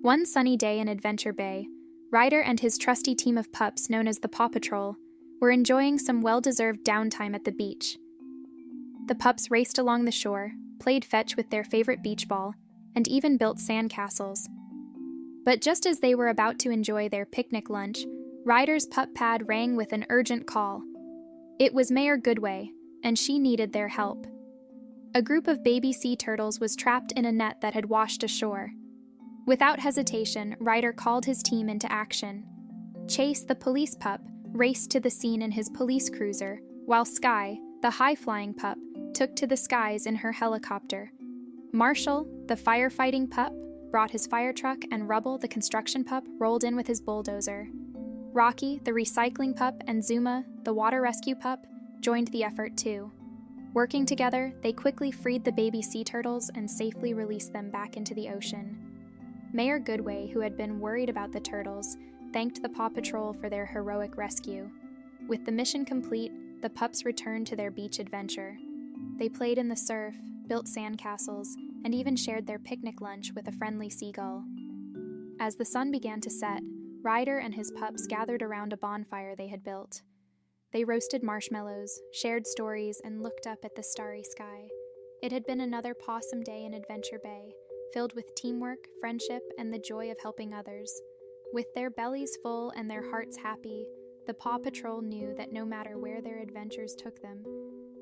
One sunny day in Adventure Bay, Ryder and his trusty team of pups known as the Paw Patrol were enjoying some well-deserved downtime at the beach. The pups raced along the shore, played fetch with their favorite beach ball, and even built sandcastles. But just as they were about to enjoy their picnic lunch, Ryder's pup pad rang with an urgent call. It was Mayor Goodway, and she needed their help. A group of baby sea turtles was trapped in a net that had washed ashore. Without hesitation, Ryder called his team into action. Chase, the police pup, raced to the scene in his police cruiser, while Skye, the high-flying pup, took to the skies in her helicopter. Marshall, the firefighting pup, brought his fire truck, and Rubble, the construction pup, rolled in with his bulldozer. Rocky, the recycling pup, and Zuma, the water rescue pup, joined the effort too. Working together, they quickly freed the baby sea turtles and safely released them back into the ocean. Mayor Goodway, who had been worried about the turtles, thanked the Paw Patrol for their heroic rescue. With the mission complete, the pups returned to their beach adventure. They played in the surf, built sandcastles, and even shared their picnic lunch with a friendly seagull. As the sun began to set, Ryder and his pups gathered around a bonfire they had built. They roasted marshmallows, shared stories, and looked up at the starry sky. It had been another pawsome day in Adventure Bay, filled with teamwork, friendship, and the joy of helping others. With their bellies full and their hearts happy, the Paw Patrol knew that no matter where their adventures took them,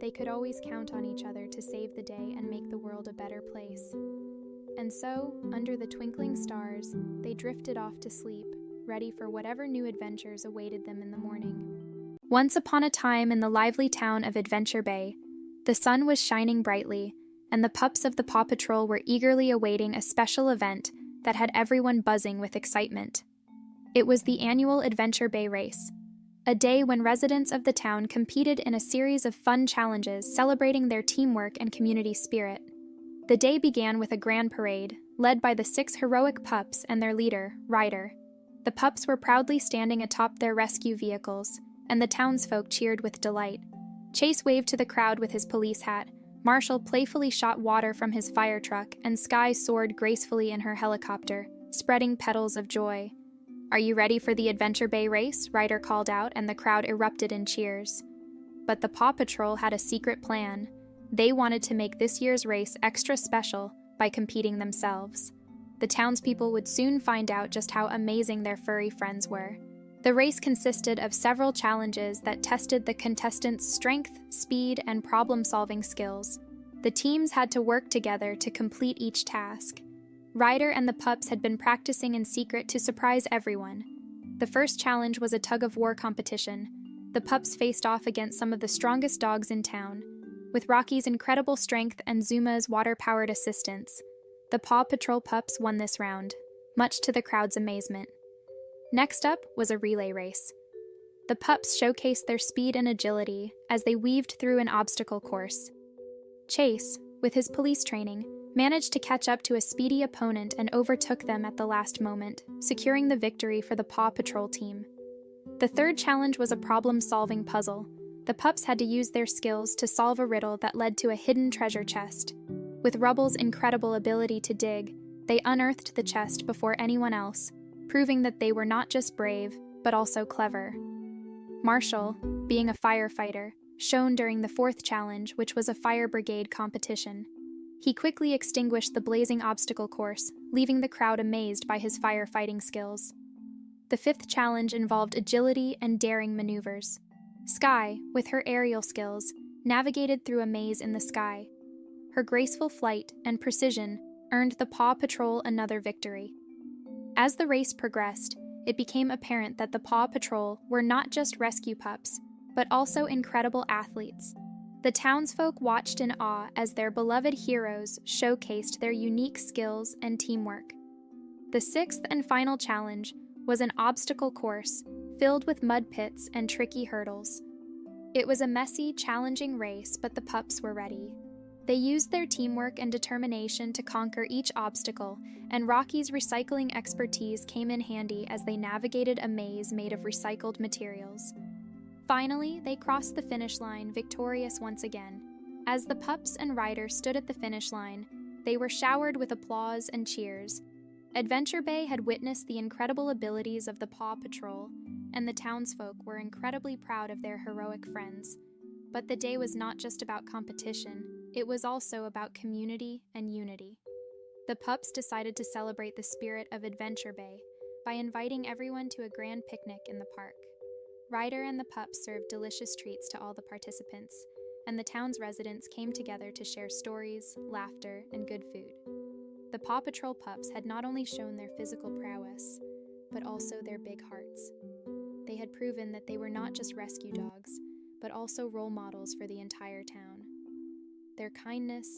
they could always count on each other to save the day and make the world a better place. And so, under the twinkling stars, they drifted off to sleep, ready for whatever new adventures awaited them in the morning. Once upon a time in the lively town of Adventure Bay, the sun was shining brightly, and the pups of the Paw Patrol were eagerly awaiting a special event that had everyone buzzing with excitement. It was the annual Adventure Bay race, a day when residents of the town competed in a series of fun challenges celebrating their teamwork and community spirit. The day began with a grand parade, led by the 6 heroic pups and their leader, Ryder. The pups were proudly standing atop their rescue vehicles, and the townsfolk cheered with delight. Chase waved to the crowd with his police hat, Marshall playfully shot water from his fire truck, and Skye soared gracefully in her helicopter, spreading petals of joy. "Are you ready for the Adventure Bay race?" Ryder called out, and the crowd erupted in cheers. But the Paw Patrol had a secret plan. They wanted to make this year's race extra special by competing themselves. The townspeople would soon find out just how amazing their furry friends were. The race consisted of several challenges that tested the contestants' strength, speed, and problem-solving skills. The teams had to work together to complete each task. Ryder and the pups had been practicing in secret to surprise everyone. The first challenge was a tug-of-war competition. The pups faced off against some of the strongest dogs in town. With Rocky's incredible strength and Zuma's water-powered assistance, the Paw Patrol pups won this round, much to the crowd's amazement. Next up was a relay race. The pups showcased their speed and agility as they weaved through an obstacle course. Chase, with his police training, managed to catch up to a speedy opponent and overtook them at the last moment, securing the victory for the Paw Patrol team. The third challenge was a problem-solving puzzle. The pups had to use their skills to solve a riddle that led to a hidden treasure chest. With Rubble's incredible ability to dig, they unearthed the chest before anyone else, proving that they were not just brave, but also clever. Marshall, being a firefighter, shone during the fourth challenge, which was a fire brigade competition. He quickly extinguished the blazing obstacle course, leaving the crowd amazed by his firefighting skills. The fifth challenge involved agility and daring maneuvers. Skye, with her aerial skills, navigated through a maze in the sky. Her graceful flight and precision earned the Paw Patrol another victory. As the race progressed, it became apparent that the Paw Patrol were not just rescue pups, but also incredible athletes. The townsfolk watched in awe as their beloved heroes showcased their unique skills and teamwork. The sixth and final challenge was an obstacle course filled with mud pits and tricky hurdles. It was a messy, challenging race, but the pups were ready. They used their teamwork and determination to conquer each obstacle, and Rocky's recycling expertise came in handy as they navigated a maze made of recycled materials. Finally, they crossed the finish line victorious once again. As the pups and Ryder stood at the finish line, they were showered with applause and cheers. Adventure Bay had witnessed the incredible abilities of the Paw Patrol, and the townsfolk were incredibly proud of their heroic friends. But the day was not just about competition, it was also about community and unity. The pups decided to celebrate the spirit of Adventure Bay by inviting everyone to a grand picnic in the park. Ryder and the pups served delicious treats to all the participants, and the town's residents came together to share stories, laughter, and good food. The Paw Patrol pups had not only shown their physical prowess, but also their big hearts. They had proven that they were not just rescue dogs, but also role models for the entire town. Their kindness,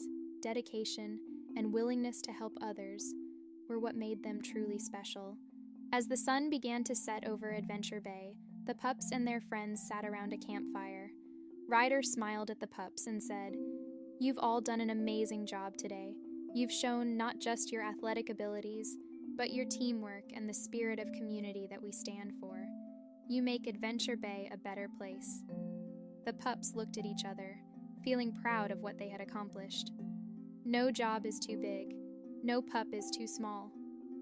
dedication, and willingness to help others were what made them truly special. As the sun began to set over Adventure Bay, the pups and their friends sat around a campfire. Ryder smiled at the pups and said, "You've all done an amazing job today. You've shown not just your athletic abilities, but your teamwork and the spirit of community that we stand for. You make Adventure Bay a better place." The pups looked at each other, feeling proud of what they had accomplished. "No job is too big. No pup is too small,"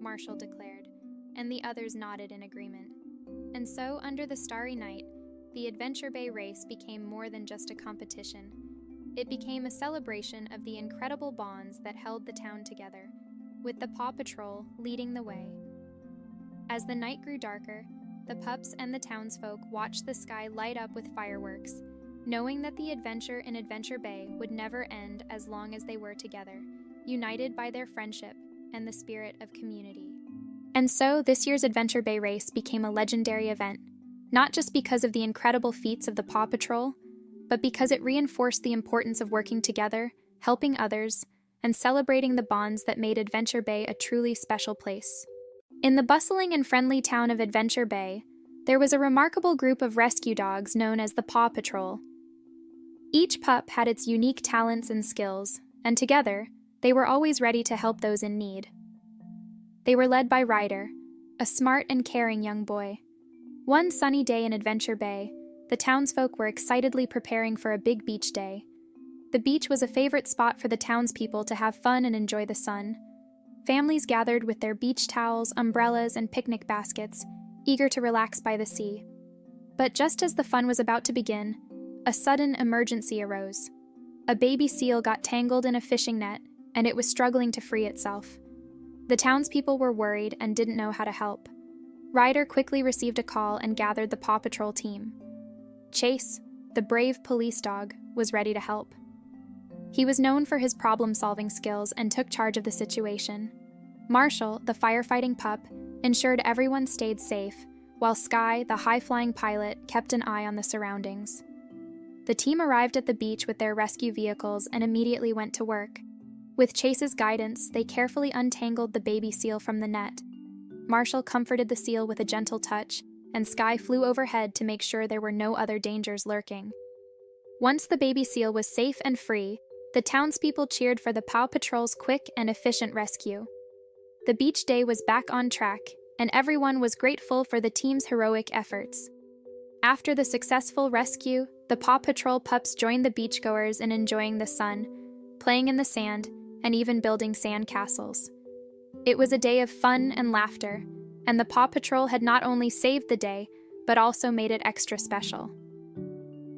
Marshall declared, and the others nodded in agreement. And so, under the starry night, the Adventure Bay race became more than just a competition. It became a celebration of the incredible bonds that held the town together, with the Paw Patrol leading the way. As the night grew darker, the pups and the townsfolk watched the sky light up with fireworks, knowing that the adventure in Adventure Bay would never end as long as they were together, united by their friendship and the spirit of community. And so, this year's Adventure Bay race became a legendary event, not just because of the incredible feats of the Paw Patrol, but because it reinforced the importance of working together, helping others, and celebrating the bonds that made Adventure Bay a truly special place. In the bustling and friendly town of Adventure Bay, there was a remarkable group of rescue dogs known as the Paw Patrol. Each pup had its unique talents and skills, and together, they were always ready to help those in need. They were led by Ryder, a smart and caring young boy. One sunny day in Adventure Bay, the townsfolk were excitedly preparing for a big beach day. The beach was a favorite spot for the townspeople to have fun and enjoy the sun. Families gathered with their beach towels, umbrellas, and picnic baskets, eager to relax by the sea. But just as the fun was about to begin, a sudden emergency arose. A baby seal got tangled in a fishing net, and it was struggling to free itself. The townspeople were worried and didn't know how to help. Ryder quickly received a call and gathered the Paw Patrol team. Chase, the brave police dog, was ready to help. He was known for his problem-solving skills and took charge of the situation. Marshall, the firefighting pup, ensured everyone stayed safe, while Skye, the high-flying pilot, kept an eye on the surroundings. The team arrived at the beach with their rescue vehicles and immediately went to work. With Chase's guidance, they carefully untangled the baby seal from the net. Marshall comforted the seal with a gentle touch, and Skye flew overhead to make sure there were no other dangers lurking. Once the baby seal was safe and free, the townspeople cheered for the Paw Patrol's quick and efficient rescue. The beach day was back on track, and everyone was grateful for the team's heroic efforts. After the successful rescue, the Paw Patrol pups joined the beachgoers in enjoying the sun, playing in the sand, and even building sand castles. It was a day of fun and laughter, and the Paw Patrol had not only saved the day, but also made it extra special.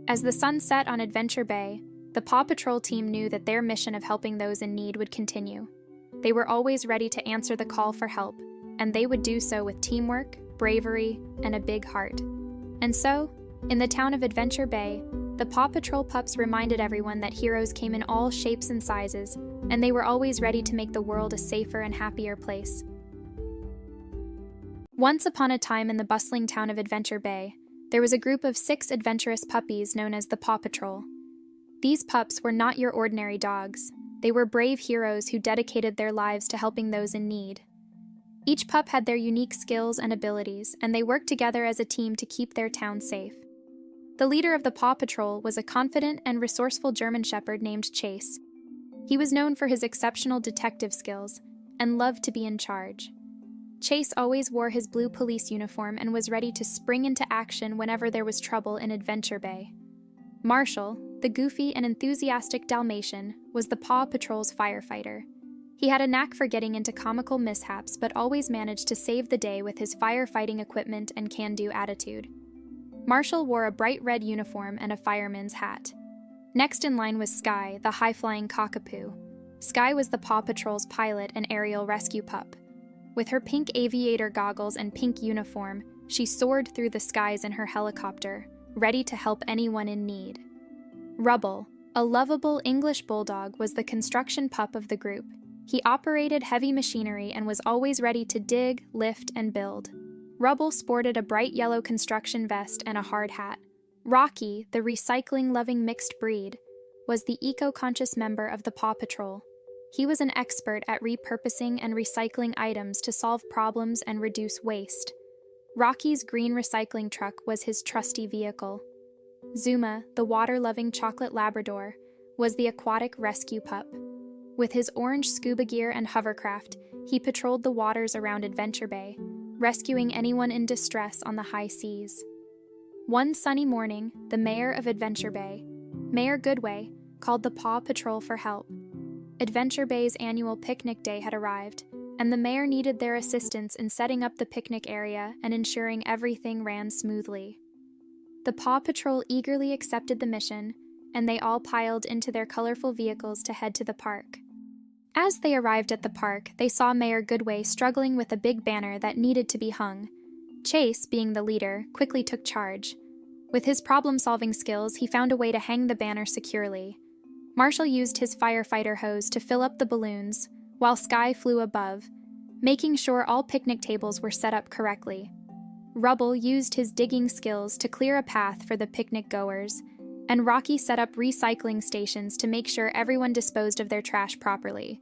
As the sun set on Adventure Bay, the Paw Patrol team knew that their mission of helping those in need would continue. They were always ready to answer the call for help, and they would do so with teamwork, bravery, and a big heart. And so, in the town of Adventure Bay, the Paw Patrol pups reminded everyone that heroes came in all shapes and sizes, and they were always ready to make the world a safer and happier place. Once upon a time in the bustling town of Adventure Bay, there was a group of 6 adventurous puppies known as the Paw Patrol. These pups were not your ordinary dogs. They were brave heroes who dedicated their lives to helping those in need. Each pup had their unique skills and abilities, and they worked together as a team to keep their town safe. The leader of the Paw Patrol was a confident and resourceful German Shepherd named Chase. He was known for his exceptional detective skills and loved to be in charge. Chase always wore his blue police uniform and was ready to spring into action whenever there was trouble in Adventure Bay. Marshall, the goofy and enthusiastic Dalmatian, was the Paw Patrol's firefighter. He had a knack for getting into comical mishaps, but always managed to save the day with his firefighting equipment and can-do attitude. Marshall wore a bright red uniform and a fireman's hat. Next in line was Skye, the high-flying Cockapoo. Skye was the Paw Patrol's pilot and aerial rescue pup. With her pink aviator goggles and pink uniform, she soared through the skies in her helicopter, ready to help anyone in need. Rubble, a lovable English Bulldog, was the construction pup of the group. He operated heavy machinery and was always ready to dig, lift, and build. Rubble sported a bright yellow construction vest and a hard hat. Rocky, the recycling-loving mixed breed, was the eco-conscious member of the Paw Patrol. He was an expert at repurposing and recycling items to solve problems and reduce waste. Rocky's green recycling truck was his trusty vehicle. Zuma, the water-loving Chocolate Labrador, was the aquatic rescue pup. With his orange scuba gear and hovercraft, he patrolled the waters around Adventure Bay, rescuing anyone in distress on the high seas. One sunny morning, the mayor of Adventure Bay, Mayor Goodway, called the Paw Patrol for help. Adventure Bay's annual picnic day had arrived, and the mayor needed their assistance in setting up the picnic area and ensuring everything ran smoothly. The Paw Patrol eagerly accepted the mission, and they all piled into their colorful vehicles to head to the park. As they arrived at the park, they saw Mayor Goodway struggling with a big banner that needed to be hung. Chase, being the leader, quickly took charge. With his problem-solving skills, he found a way to hang the banner securely. Marshall used his firefighter hose to fill up the balloons, while Skye flew above, making sure all picnic tables were set up correctly. Rubble used his digging skills to clear a path for the picnic goers, and Rocky set up recycling stations to make sure everyone disposed of their trash properly.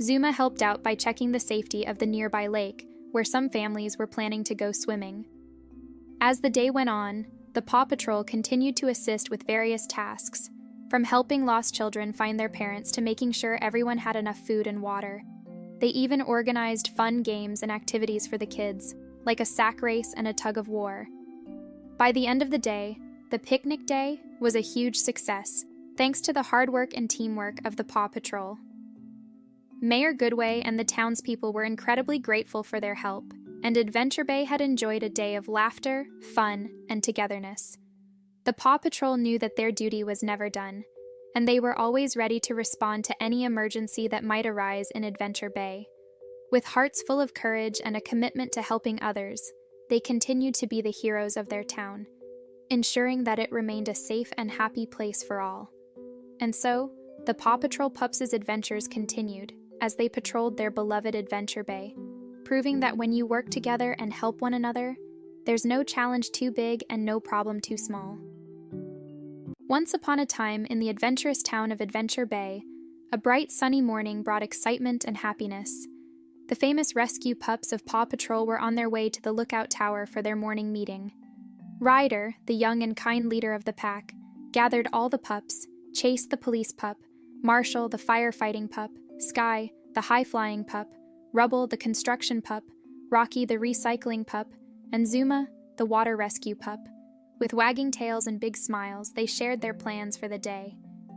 Zuma helped out by checking the safety of the nearby lake, where some families were planning to go swimming. As the day went on, the Paw Patrol continued to assist with various tasks, from helping lost children find their parents to making sure everyone had enough food and water. They even organized fun games and activities for the kids, like a sack race and a tug-of-war. By the end of the day, the picnic day was a huge success, thanks to the hard work and teamwork of the Paw Patrol. Mayor Goodway and the townspeople were incredibly grateful for their help, and Adventure Bay had enjoyed a day of laughter, fun, and togetherness. The Paw Patrol knew that their duty was never done, and they were always ready to respond to any emergency that might arise in Adventure Bay. With hearts full of courage and a commitment to helping others, they continued to be the heroes of their town, ensuring that it remained a safe and happy place for all. And so, the Paw Patrol pups' adventures continued as they patrolled their beloved Adventure Bay, proving that when you work together and help one another, there's no challenge too big and no problem too small. Once upon a time in the adventurous town of Adventure Bay, a bright sunny morning brought excitement and happiness. The famous rescue pups of Paw Patrol were on their way to the lookout tower for their morning meeting. Ryder, the young and kind leader of the pack, gathered all the pups, Chase the police pup, Marshall the firefighting pup, Skye the high-flying pup, Rubble the construction pup, Rocky the recycling pup, and Zuma the water rescue pup. With wagging tails and big smiles, they shared their plans for the day.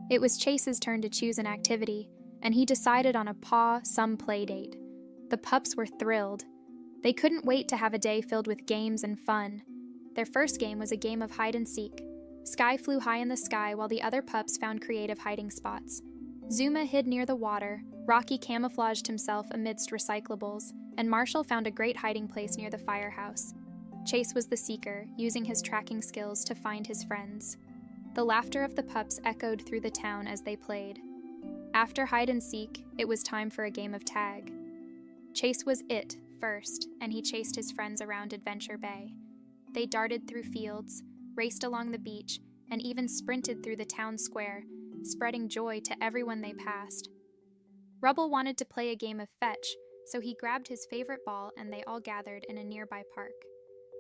It was Chase's turn to choose an activity, and he decided on a paw-some play date. The pups were thrilled. They couldn't wait to have a day filled with games and fun. Their first game was a game of hide-and-seek. Skye flew high in the sky while the other pups found creative hiding spots. Zuma hid near the water, Rocky camouflaged himself amidst recyclables, and Marshall found a great hiding place near the firehouse. Chase was the seeker, using his tracking skills to find his friends. The laughter of the pups echoed through the town as they played. After hide-and-seek, it was time for a game of tag. Chase was it first, and he chased his friends around Adventure Bay. They darted through fields, raced along the beach, and even sprinted through the town square, spreading joy to everyone they passed. Rubble wanted to play a game of fetch, so he grabbed his favorite ball and they all gathered in a nearby park.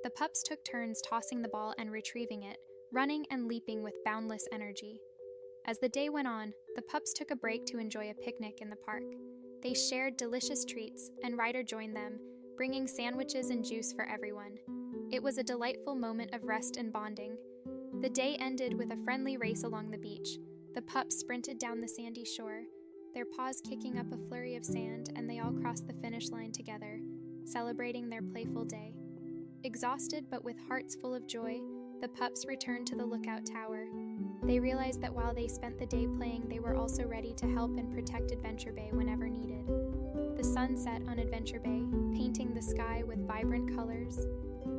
The pups took turns tossing the ball and retrieving it, running and leaping with boundless energy. As the day went on, the pups took a break to enjoy a picnic in the park. They shared delicious treats, and Ryder joined them, bringing sandwiches and juice for everyone. It was a delightful moment of rest and bonding. The day ended with a friendly race along the beach. The pups sprinted down the sandy shore, their paws kicking up a flurry of sand, and they all crossed the finish line together, celebrating their playful day. Exhausted but with hearts full of joy, the pups returned to the lookout tower. They realized that while they spent the day playing, they were also ready to help and protect Adventure Bay whenever needed. The sun set on Adventure Bay, painting the sky with vibrant colors.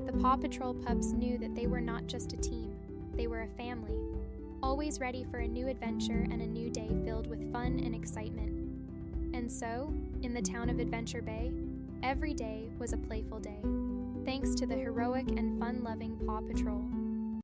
The Paw Patrol pups knew that they were not just a team, they were a family, always ready for a new adventure and a new day filled with fun and excitement. And so, in the town of Adventure Bay, every day was a playful day, thanks to the heroic and fun-loving Paw Patrol.